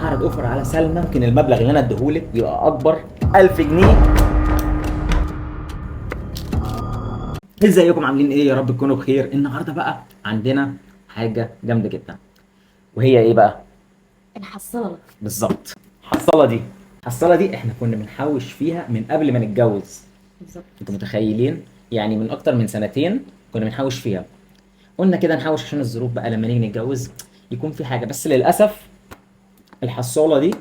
هعرض اوفر على سلمى. ممكن المبلغ اللي انا اديهولك يبقى اكبر 1000 جنيه. ازيكم عاملين ايه؟ يا رب تكونوا بخير. النهارده بقى عندنا حاجه جامده جدا، وهي ايه بقى؟ الحصالة. بالظبط. الحصاله دي احنا كنا بنحوش فيها من قبل ما نتجوز. بالظبط. انتوا متخيلين؟ يعني من اكتر من سنتين كنا بنحوش فيها. قلنا كده نحوش عشان الظروف بقى لما نيجي نتجوز يكون في حاجه. بس للاسف الحصاله دي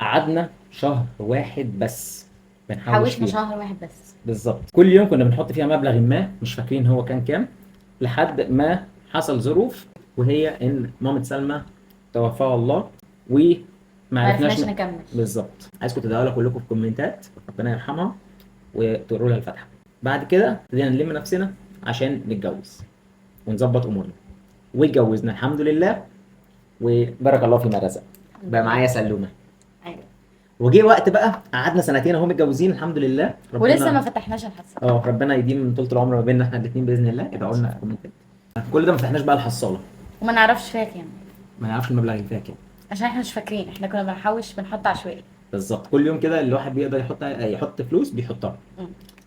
قعدنا شهر واحد بس بنحوش حوشنا فيها. شهر واحد بس. بالظبط. كل يوم كنا بنحط فيها مبلغ ما، مش فاكرين هو كان كام، لحد ما حصل ظروف، وهي ان مامة سلمى توفاها الله وما ما عرفناش عرفناش نكمل. بالظبط. عايزكم تدعوا لها كلكم في الكومنتات ربنا يرحمها وتقولوا لها الفاتحه. بعد كده ابتدينا نلم نفسنا عشان نتجوز ونظبط امورنا، واتجوزنا الحمد لله، وبارك الله فيما رزق. بقى معايا سلومه. ايوه. وجه وقت بقى قعدنا سنتين اهو متجوزين الحمد لله. ولسه ما فتحناش الحصالة. ربنا يديم من طول العمر ما بيننا احنا الاثنين باذن الله. ادعوا لنا في الكومنتات. كل ده ما فتحناش بقى الحصاله، وما نعرفش فيها كام، ما نعرفش المبلغ اللي فيها كام. عشان احنا مش فاكرين. احنا كنا بنحوش بنحط عشوائي. بالظبط. كل يوم كده الواحد بيقدر يحط فلوس بيحطها.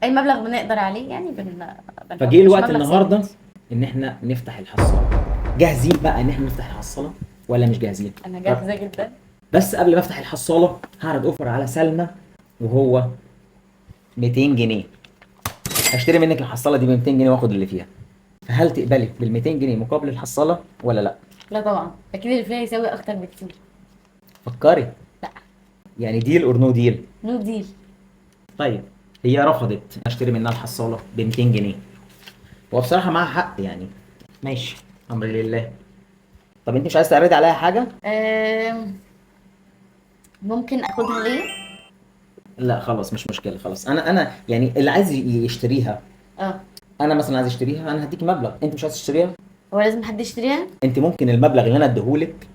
اي مبلغ بنقدر عليه يعني بنحط. فجه مش الوقت مبلغ النهارده ثابت. ان احنا نفتح الحصاله. جاهزين بقى ان احنا نفتح الحصاله ولا مش جاهزين؟ انا جاهزة جدا. بس قبل ما افتح الحصاله هعرض اوفر على سلمى، وهو 200 جنيه. هشتري منك الحصاله دي ب 200 جنيه واخد اللي فيها. فهل تقبلي بال 200 جنيه مقابل الحصاله ولا لا؟ لا طبعا، اكيد اللي فيها يساوي اكتر بكتير. فكري. لا. يعني ديل اور نو ديل؟ نو ديل. طيب هي رفضت اشتري منها الحصاله ب 200 جنيه، وبصراحه معاها حق يعني. ماشي، امر لله. طب انت مش عايز تعرضي عليها حاجه؟ ممكن اخدها ليه؟ لا خلاص مش مشكله. خلاص انا يعني اللي عايز يشتريها. اه. انا مثلا عايز اشتريها، انا هديك مبلغ. انت مش عايز تشتريها؟ هو لازم حد يشتريها؟ انت ممكن المبلغ اللي انا اديهولك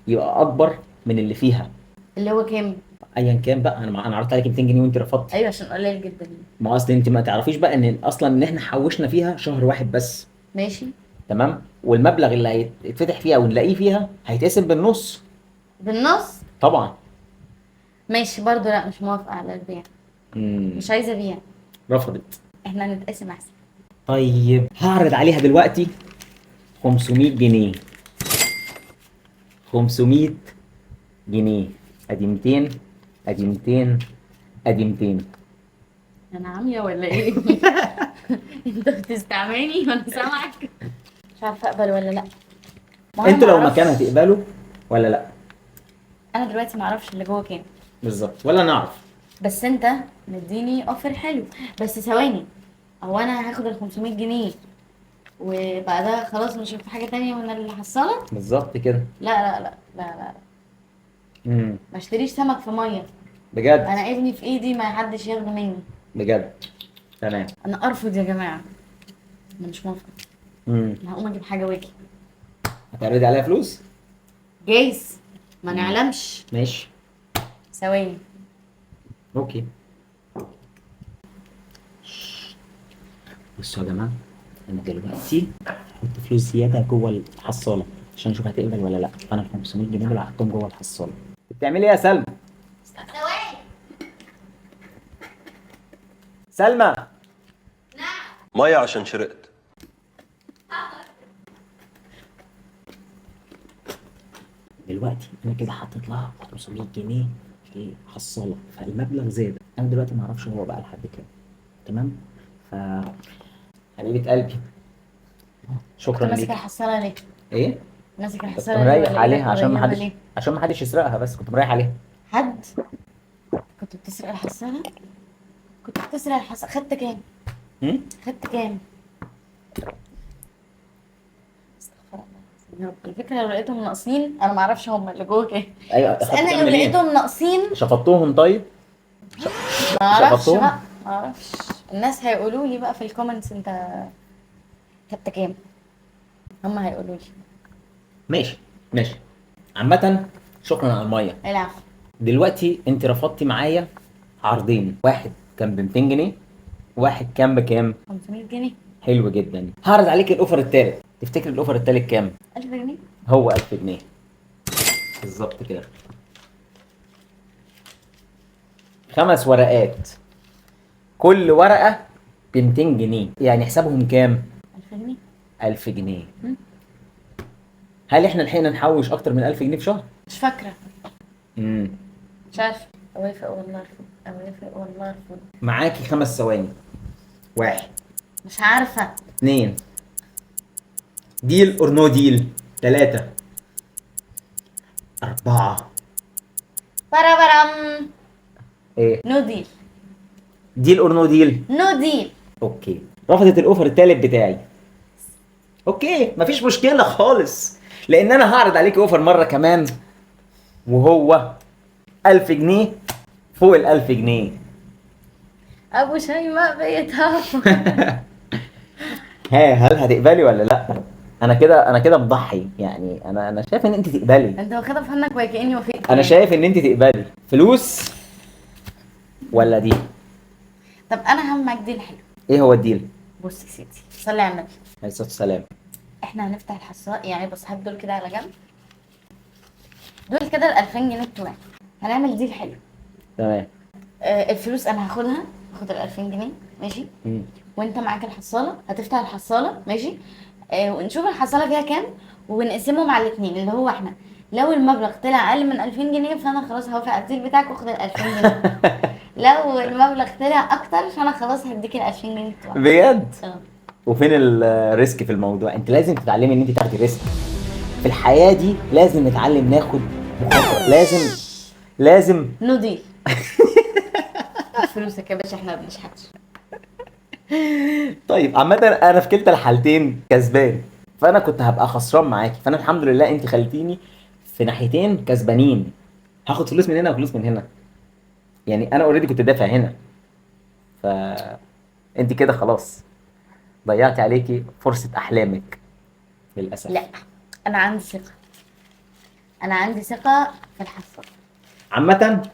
يبقى اكبر من اللي فيها. اللي هو كام؟ ايا كان بقى. انا عرضت عليك 200 جنيه وانت رفضت. ايوه عشان قليل جدا. ما اصل انت ما تعرفيش بقى ان اصلا ان احنا حوشنا فيها شهر واحد بس. ماشي. تمام. والمبلغ اللي هيتفتح فيها ونلاقيه فيها هيتقسم بالنص. بالنص. طبعا. ماشي برضو. لا مش موافقة على البيع. مش عايزة ابيع. رفضت. احنا نتقسم احسن. طيب هعرض عليها دلوقتي 500 جنيه. 500 جنيه. ادي 200، ادي 200، ادي 200. انا عامية ولا ايه؟ انت بتستعملني وانا سامعك. مش عارفة اقبل ولا لا. ما هو أنا انتوا لو معرفش. مكانها هتقبلوا ولا لا؟ انا دلوقتي معرفش اللي جوه كام. بالظبط، ولا نعرف. بس انت مديني اوفر حلو. بس ثواني، هو انا هاخد ال 500 جنيه وبعدها خلاص مش هشوف حاجة تانية من اللي حصلت؟ بالظبط كده. لا لا لا لا لا. ما اشتريش سمك في مية. بجد. انا ابني في ايدي، ما حدش ياخده مني. بجد. تمام. انا ارفض يا جماعة. انا مش موافقة. انا هقوم اجيب حاجة واجي. هتعرضي عليها فلوس؟ جايز. ما نعلمش. ماشي. ثواني. اوكي. بصوا يا جماعه، انا دلوقتي هحط فلوس زياده جوه الحصاله عشان اشوف هتقبل ولا لا. فانا ال 500 جنيه دول هحطهم جوه الحصاله. بتعملي ايه يا سلمى؟ ثواني. سلمى. ميه عشان شرقت. دلوقتي انا كده حاطط لها 500 جنيه في حصاله، فالمبلغ زاد. انا دلوقتي ما اعرفش هو بقى لحد كام. تمام. ف حبيبه قلبي، شكرا ماسك ليك. الحصالة ليه؟ ايه؟ ماسك كنت الحصالة ليه؟ مريح ولا عليها إيدك عشان ما قريبة حدش ليه؟ عشان ما حدش يسرقها، بس كنت مريح عليها. حد؟ كنت بتسرق الحصالة؟ كنت بتسرق الحصالة. خدت كام؟ هم؟ خدت كام؟ استغفر الله يا رب. الفكرة لو لقيتهم ناقصين، انا ما اعرفش هم اللي جوه كام. ايوه. بس انا لو لقيتهم ناقصين شفطوهم طيب؟ ما اعرفش شفطوهم؟ بقى. ما اعرفش. الناس هيقولوا لي بقى في الكومنتس انت خدت كام. هم هيقولوا لي. ماشي ماشي. عامة شكرا على المية. العفو. دلوقتي انت رفضتي معايا عرضين، واحد كان ب 200 جنيه، واحد كان بكام؟ 500 جنيه. حلو جدا. هعرض عليك الاوفر التالت. تفتكر الاوفر التالت كام؟ 1000 جنيه. هو 1000 جنيه. بالظبط كده. 5 ورقات، كل ورقة ب 200 جنيه، يعني حسابهم كام؟ 1000 جنيه. 1000 جنيه. مم. هل احنا لحقنا نحوش اكتر من 1000 جنيه في شهر؟ مش فاكره، امم مش عارفه. اوافق والله ارفض، اوافق والله ارفض. معاكي 5 ثواني. 1 مش عارفه. 2 ديل اور نو ديل. 3 4 برام. ايه؟ نو ديل. ديل اور نو ديل. نو ديل. اوكي، رفضت الاوفر التالت بتاعي. اوكي، مفيش مشكله خالص، لان انا هعرض عليك اوفر مره كمان، وهو 1000 جنيه فوق ال 1000 جنيه. ابو شيماء بيتهاف. هل هتقبلي ولا لا؟ انا كده بضحي، يعني انا شايف ان انت تقبلي. انت واخدها في فنك وكاني وافقت. انا شايف ان انت تقبلي. فلوس ولا دي؟ طب انا همك ديل حلو. ايه هو الديل؟ بص يا سيدي، صلي على النبي. عليه الصلاه والسلام. احنا هنفتح الحصاله، يعني بص هات دول كده على جنب، دول كده ال 2000 جنيه بتوعي. هنعمل ديل حلو. تمام. الفلوس انا هاخدها، هاخد ال 2000 جنيه ماشي. وانت معاك الحصاله، هتفتح الحصاله ماشي. ونشوف الحصاله فيها كام ونقسمهم على الاثنين، اللي هو احنا لو المبلغ طلع اقل من 2000 جنيه فانا خلاص هوافق على الديل بتاعك واخد ال 2000 جنيه. لو المبلغ طلع اكتر فانا خلاص هديك ال 2000 جنيه بتوعك. بجد؟ اه. وفين الريسك في الموضوع؟ انت لازم تتعلمي ان انت تاخدي ريسك في الحياه دي. لازم نتعلم ناخد مخاطره. لازم نو ديل. فلوسك يا باشا، احنا ما بنشحتش. طيب عامة انا في كلتا الحالتين كسبان، فانا كنت هبقى خسران معاكي، فانا الحمد لله انت خليتيني في ناحيتين كسبانين. هاخد فلوس من هنا وفلوس من هنا، يعني انا اوريدي كنت دافع هنا، ف انت كده خلاص ضيعتي عليكي فرصة احلامك للاسف. لا، انا عندي ثقه، انا عندي ثقه في الحصاله. عامة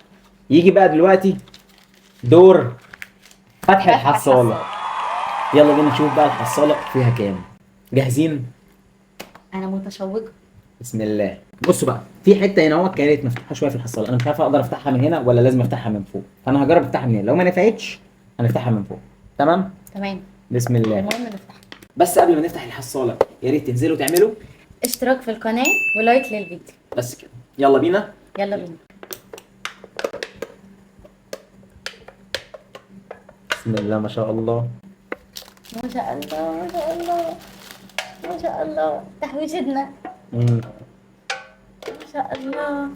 يجي بقى دلوقتي دور فتح الحصالة. يلا بينا نشوف بقى الحصالة فيها كام. جاهزين؟ انا متشوقه. بسم الله. بصوا بقى، في حته هنا اهو كانت مفتوحه شويه في الحصاله، انا مش عارف اقدر افتحها من هنا ولا لازم افتحها من فوق، فانا هجرب افتحها من هنا، لو ما نفعتش هنفتحها من فوق. تمام؟ تمام. بسم الله. المهم نفتح. بس قبل ما نفتح الحصاله يا ريت تنزلوا تعملوا اشتراك في القناه ولايك للفيديو. بس كده. يلا بينا. يلا بينا. بسم الله ما شاء الله. ما شاء الله ما شاء الله ما شاء الله، تحويشتنا مم. ما شاء الله.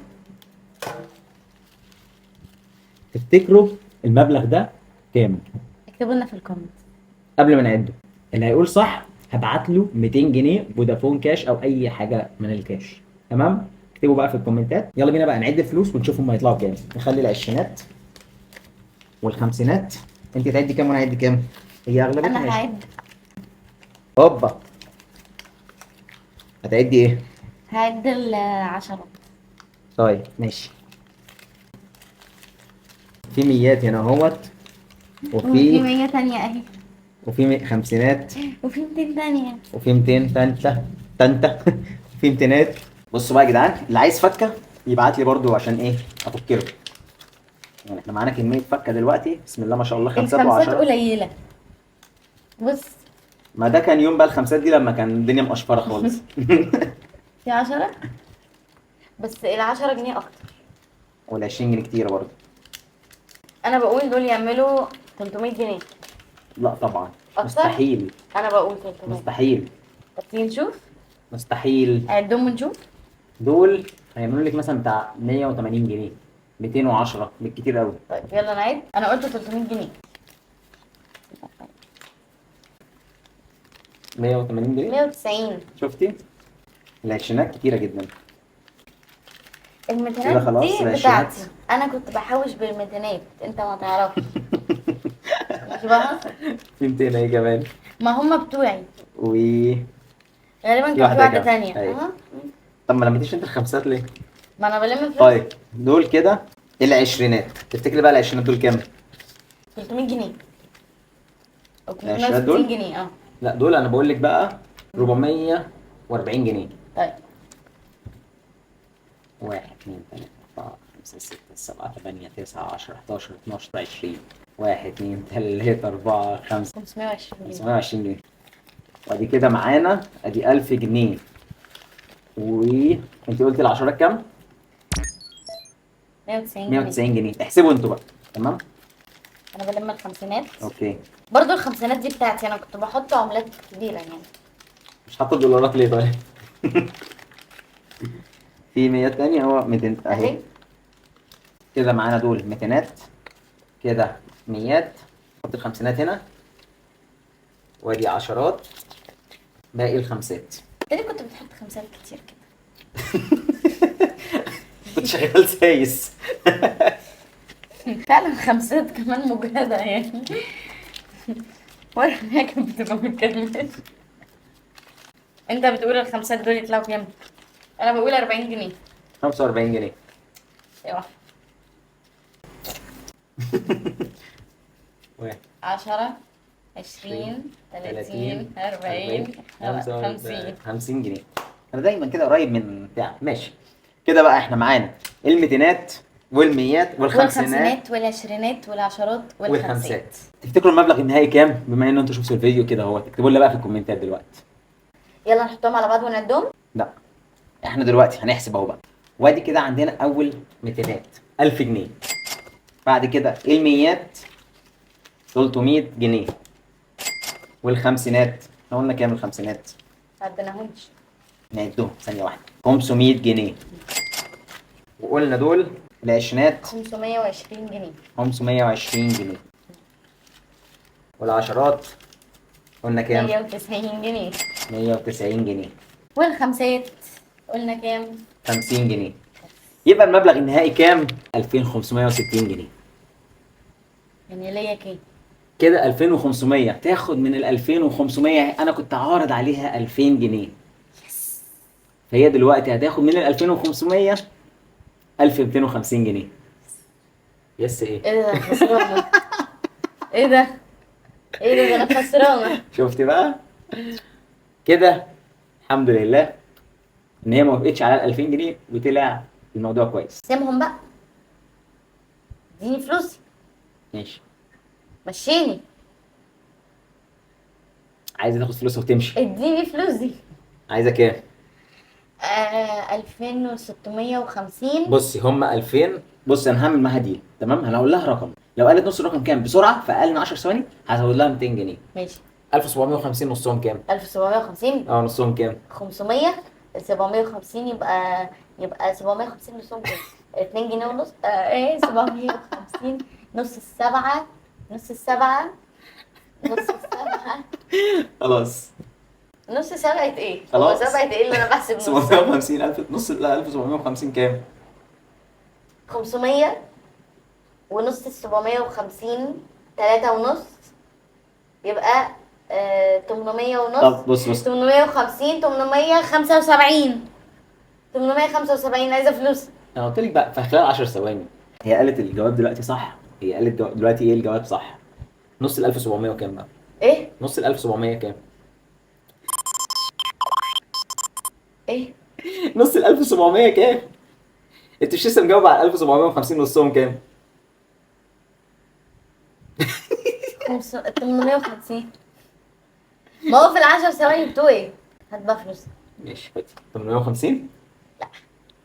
تفتكروا المبلغ ده كام؟ اكتبوا لنا في الكومنت. قبل ما نعده، اللي هيقول صح هبعت له 200 جنيه فودافون كاش او اي حاجه من الكاش. تمام؟ اكتبوا بقى في الكومنتات. يلا بينا بقى نعد الفلوس ونشوف هم هيطلعوا كام. نخلي العشرينات والخمسينات. انت تعدي كام وانا هعد كام؟ هي اغلبيتها انا عشرين. هعد. هوبا. هتعدي ايه؟ هعد ال10. طيب ماشي. في ميات هنا اهوت، وفي وفي 100 تانية اهي، خمسينات، وفي 200 تانية. وفي 200 تنتا في 200. بصوا بقى يا جدعان، اللي عايز فكه يبعت لي برضو عشان ايه افك له. يعني احنا معانا كميه فكه دلوقتي بسم الله ما شاء الله، خمسات الخمسات وعشرة. قليلة. بص ما ده كان يوم بقى الخمسات دي لما كان الدنيا مقشفره خالص. في 10، بس ال10 جنيه اكتر. وال20 جنيه كتيره برضو. انا بقول دول يعملوا 300 جنيه. لا طبعا أكتر؟ مستحيل. انا بقول 300. مستحيل. طب تيجي نشوف، مستحيل. عدهم ونشوف. دول هيعملوا لك مثلا بتاع 180 جنيه 210 بالكتير قوي. طيب يلا نعد. انا قلت 300 جنيه. 180 جنيه. 190. شفتي؟ العشرينات كتيره جدا. كده الميتينات خلاص دي العشرينات. بتاعتي، انا كنت بحوش بالميتينات، انت ما تعرفش. مش بهزر. في 200 اهي كمان. ما هم بتوعي و غالبا، في كان في واحدة واحده كمان. تانية. أيوة. طب ما لميتيش انت الخمسات ليه؟ ما انا بلم فلوس. طيب دول كده العشرينات. تفتكري بقى العشرينات دول كام؟ 300 جنيه او العشرينات دول؟ 360 جنيه. اه لا دول انا بقول لك بقى 440 جنيه. طيب 1 2 3 4 5 6 7 8 9 10 11 12 20. 1 2 3 4 5 520 جنيه. 520 جنيه. وادي كده معانا ادي 1000 جنيه. وانت قلتي العشرات كام؟ 190 جنيه. 190 جنيه. احسبوا انتوا بقى. تمام؟ انا بلم الخمسينات. اوكي. برضو الخمسينات دي بتاعتي، انا كنت بحط عملات كبيره يعني. مش حاطه الدولارات ليه طيب؟ في 100 تانية اهو 200 اهي. اهي. كده معانا دول 200، كده 100. حط الخمسينات هنا. وادي عشرات. باقي الخمسات. انت ليه كنت بتحط خمسات كتير كده؟ كنت شغال سايس. فعلا خمسات كمان مجهدة يعني. ولا هي كانت بتبقى متكلمة. انت بتقول الخمسات دول يطلعوا كام؟ انا بقول 40 جنيه. 45 جنيه. ايوه. واحد 10 20 30 40 50. 50 جنيه. انا دايما كده قريب من بتاع. ماشي. كده بقى احنا معانا الميتينات والميات والخمسينات والخمسينات والعشرينات والعشرات والخمسات. والخمسات. تفتكروا المبلغ النهائي كام؟ بما ان انتوا شفتوا الفيديو كده اهو، تكتبوا لنا بقى في الكومنتات دلوقتي. يلا نحطهم على بعض ونعدهم. لا، احنا دلوقتي هنحسب اهو بقى. وادي كده عندنا اول ميتينات 1000 جنيه. بعد كده الميات 300 جنيه. والخمسينات احنا قلنا كام الخمسينات؟ ما عدناهمش. نعدهم ثانية واحدة. 500 جنيه. وقلنا دول العشرينات 520 جنيه. 520 جنيه. والعشرات قلنا كام؟ 190 جنيه. 190 جنيه. والخمسات قلنا كام؟ 50 جنيه. يبقى المبلغ النهائي كام؟ 2560 جنيه. يعني ليا كام؟ كده 2500. تاخد من ال 2500 انا كنت عارض عليها 2000 جنيه. فهي دلوقتي هتاخد من ال 2500 1250 جنيه. يس ايه؟ ايه ده خسرانة؟ ايه ده؟ ايه ده انا خسرانة. شفت بقى؟ كده الحمد لله ان هي ما وافقتش على ال 2000 جنيه وطلع الموضوع كويس. سيبهم بقى. اديني فلوسي. ماشي. مشيني. عايزه تاخد فلوسها وتمشي. اديني فلوسي. عايزه كام؟ 2650. بصي هم 2000. بص انا هعمل معاها ديل. تمام؟ انا هقول لها رقم. لو قالت نص الرقم كام بسرعه في اقل من 10 ثواني هزود لها 200 جنيه. ماشي. 1750 نصهم كام؟ 1750. اه نصهم كام؟ 500. 750 يبقى 750 نصهم كام؟ 2 جنيه ونص. ايه 750 نص السبعة. نص السبعة. نص السبعة. خلاص. نص سبعة ايه؟ هو خلاص. سبعة ايه اللي انا بحسب نص؟ 750 1000 نص. لا 1750 كام؟ 500 ونص 750 3 ونص يبقى 800 ونص. طب بص 850 875 875. عايزة فلوس. انا قلت لك بقى في خلال 10 ثواني. هي قالت الجواب دلوقتي صح. هي قالت دلوقتي ايه الجواب صح. نص ال 1700 وكام بقى؟ ايه؟ نص ال 1700 كام؟ ايه؟ نص ال 1700 كام؟ انت مش لسه مجاوب على 1750 نصهم كام؟ 850. ما هو في ال10 ثواني بتوعي. هات بقى فلوس. ماشي خدي 850. لا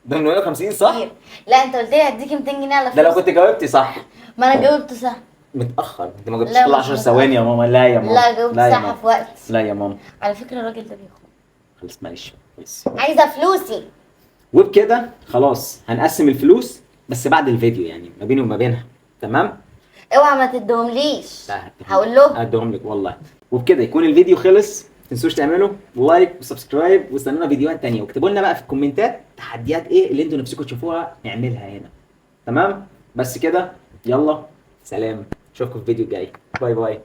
850 صح؟ كتير. لا انت قلت لي هديكي 200 جنيه على فلوس. ده لو كنت جاوبتي صح. ما انا جاوبت صح. متأخر. انت ما جبتش لا، كل مش 10 ثواني يا متأخر. ماما. لا يا ماما. لا جاوبت لا يا صح ماما. في وقت. لا يا ماما. على فكرة الراجل ده بيخون. خلاص معلش كويس. عايزة فلوسي. وبكده خلاص هنقسم الفلوس بس بعد الفيديو يعني ما بيني وما بينها. تمام؟ اوعى ما تديهمليش. لا هديهم. هقول له. هديهم لك والله. وبكده يكون الفيديو خلص. تنسوش تعملوا لايك وسبسكرايب واستنونا فيديوهات تانية واكتبوا لنا بقى في الكومنتات تحديات ايه اللي انتوا نفسكم تشوفوها نعملها هنا. تمام؟ بس كده يلا سلام. اشوفكم في الفيديو الجاي. باي باي.